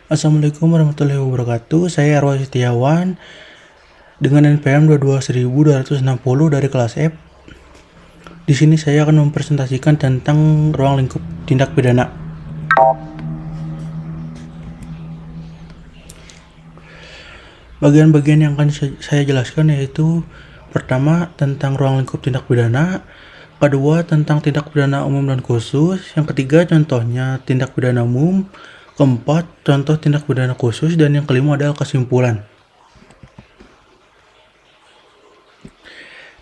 Assalamualaikum warahmatullahi wabarakatuh. Saya Arwah Setiawan dengan NPM 22260 dari kelas F. Di sini saya akan mempresentasikan tentang ruang lingkup tindak pidana. Bagian-bagian yang akan saya jelaskan yaitu pertama tentang ruang lingkup tindak pidana, kedua tentang tindak pidana umum dan khusus, yang ketiga contohnya tindak pidana umum, keempat contoh tindak pidana khusus, dan yang kelima adalah kesimpulan.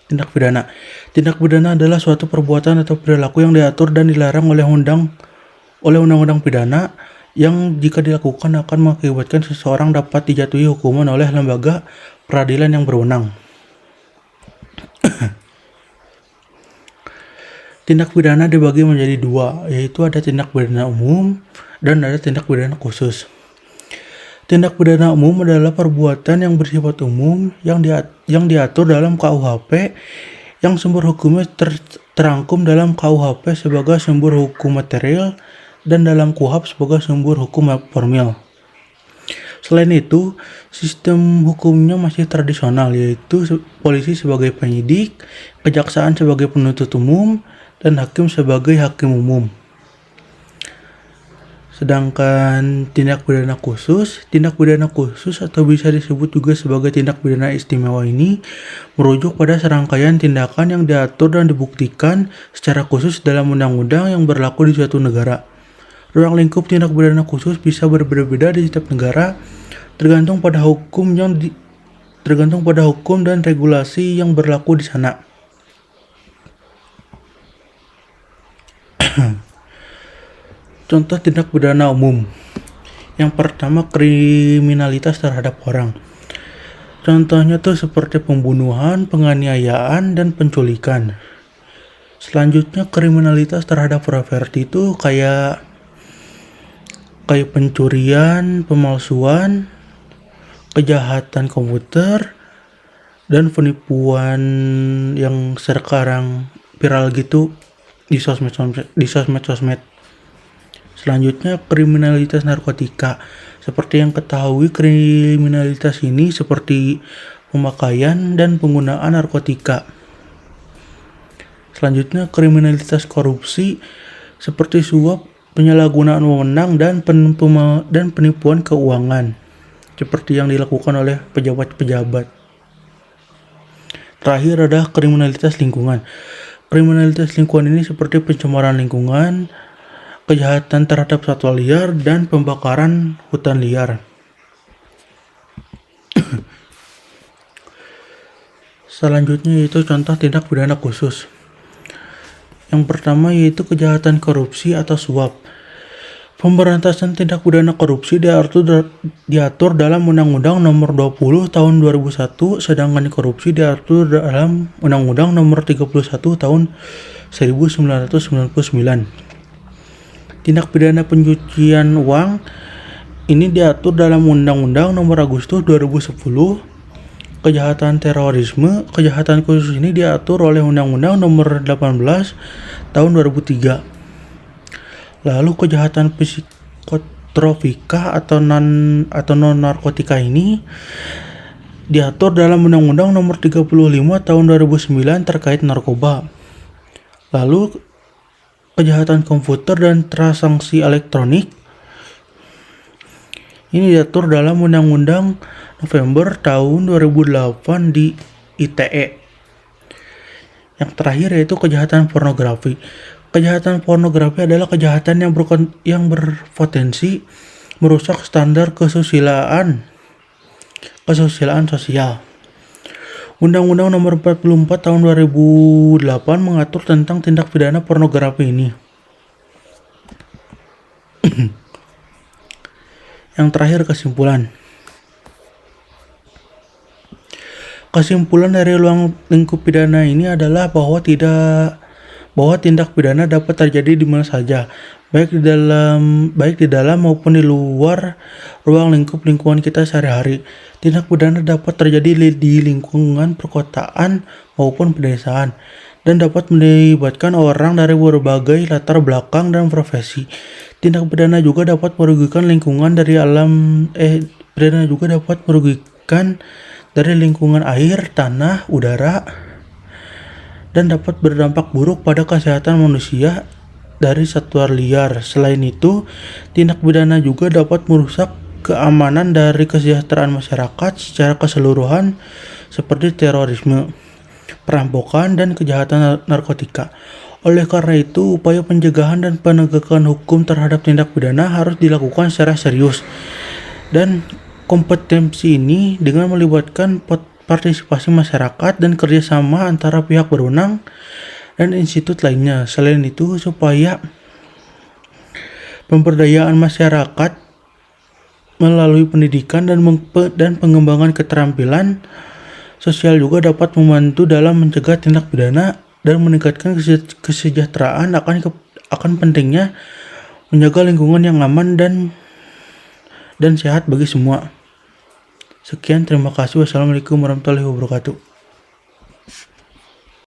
Tindak pidana. Tindak pidana adalah suatu perbuatan atau perilaku yang diatur dan dilarang oleh undang-undang pidana yang jika dilakukan akan mengakibatkan seseorang dapat dijatuhi hukuman oleh lembaga peradilan yang berwenang. Tindak pidana dibagi menjadi dua, yaitu ada tindak pidana umum dan ada tindak pidana khusus. Tindak pidana umum adalah perbuatan yang bersifat umum yang diatur dalam KUHP yang sumber hukumnya terangkum dalam KUHP sebagai sumber hukum material dan dalam KUHP sebagai sumber hukum formil. Selain itu, sistem hukumnya masih tradisional, yaitu polisi sebagai penyidik, kejaksaan sebagai penuntut umum, dan hakim sebagai hakim umum. Sedangkan tindak pidana khusus atau bisa disebut juga sebagai tindak pidana istimewa ini merujuk pada serangkaian tindakan yang diatur dan dibuktikan secara khusus dalam undang-undang yang berlaku di suatu negara. Ruang lingkup tindak pidana khusus bisa berbeda-beda di setiap negara tergantung pada hukum dan regulasi yang berlaku di sana. Contoh tindak pidana umum. Yang pertama, kriminalitas terhadap orang. Contohnya tuh seperti pembunuhan, penganiayaan, dan penculikan. Selanjutnya, kriminalitas terhadap properti itu kayak pencurian, pemalsuan, kejahatan komputer, dan penipuan yang sekarang viral gitu di sosmed. Selanjutnya, kriminalitas narkotika. Seperti yang ketahui, kriminalitas ini seperti pemakaian dan penggunaan narkotika. Selanjutnya, kriminalitas korupsi seperti suap, penyalahgunaan wewenang, dan penipuan keuangan seperti yang dilakukan oleh pejabat-pejabat. Terakhir adalah kriminalitas lingkungan. Kriminalitas lingkungan ini seperti pencemaran lingkungan, kejahatan terhadap satwa liar, dan pembakaran hutan liar. Selanjutnya yaitu contoh tindak pidana khusus. Yang pertama yaitu kejahatan korupsi atau suap. Pemberantasan tindak pidana korupsi diatur dalam Undang-Undang Nomor 20 Tahun 2001, sedangkan korupsi diatur dalam Undang-Undang Nomor 31 Tahun 1999. Tindak pidana pencucian uang ini diatur dalam Undang-Undang Nomor Agustus 2010. Kejahatan terorisme, kejahatan khusus ini diatur oleh Undang-Undang Nomor 18 Tahun 2003. Lalu kejahatan psikotropika atau non narkotika ini diatur dalam Undang-Undang Nomor 35 Tahun 2009 terkait narkoba. Lalu kejahatan komputer dan transaksi elektronik ini diatur dalam Undang-Undang November tahun 2008 di ITE. Yang terakhir yaitu kejahatan pornografi. Kejahatan pornografi adalah kejahatan yang berpotensi merusak standar kesusilaan sosial. Undang-Undang Nomor 44 Tahun 2008 mengatur tentang tindak pidana pornografi ini. Yang terakhir, kesimpulan. Kesimpulan dari ruang lingkup pidana ini adalah bahwa tindak pidana dapat terjadi di mana saja, baik di dalam maupun di luar ruang lingkungan kita sehari-hari. Tindak pidana dapat terjadi di lingkungan perkotaan maupun pedesaan dan dapat melibatkan orang dari berbagai latar belakang dan profesi. Tindak pidana juga dapat merugikan lingkungan dari pidana juga dapat merugikan dari lingkungan air, tanah, udara, dan dapat berdampak buruk pada kesehatan manusia dari satwa liar. Selain itu, tindak pidana juga dapat merusak keamanan dari kesejahteraan masyarakat secara keseluruhan seperti terorisme, perampokan, dan kejahatan narkotika. Oleh karena itu, upaya pencegahan dan penegakan hukum terhadap tindak pidana harus dilakukan secara serius dan kompetensi ini dengan melibatkan partisipasi masyarakat dan kerjasama antara pihak berwenang dan institut lainnya. Selain itu, supaya pemberdayaan masyarakat melalui pendidikan dan pengembangan keterampilan sosial juga dapat membantu dalam mencegah tindak pidana dan meningkatkan kesejahteraan. Akan pentingnya menjaga lingkungan yang aman dan sehat bagi semua. Sekian, terima kasih. Wassalamualaikum warahmatullahi wabarakatuh.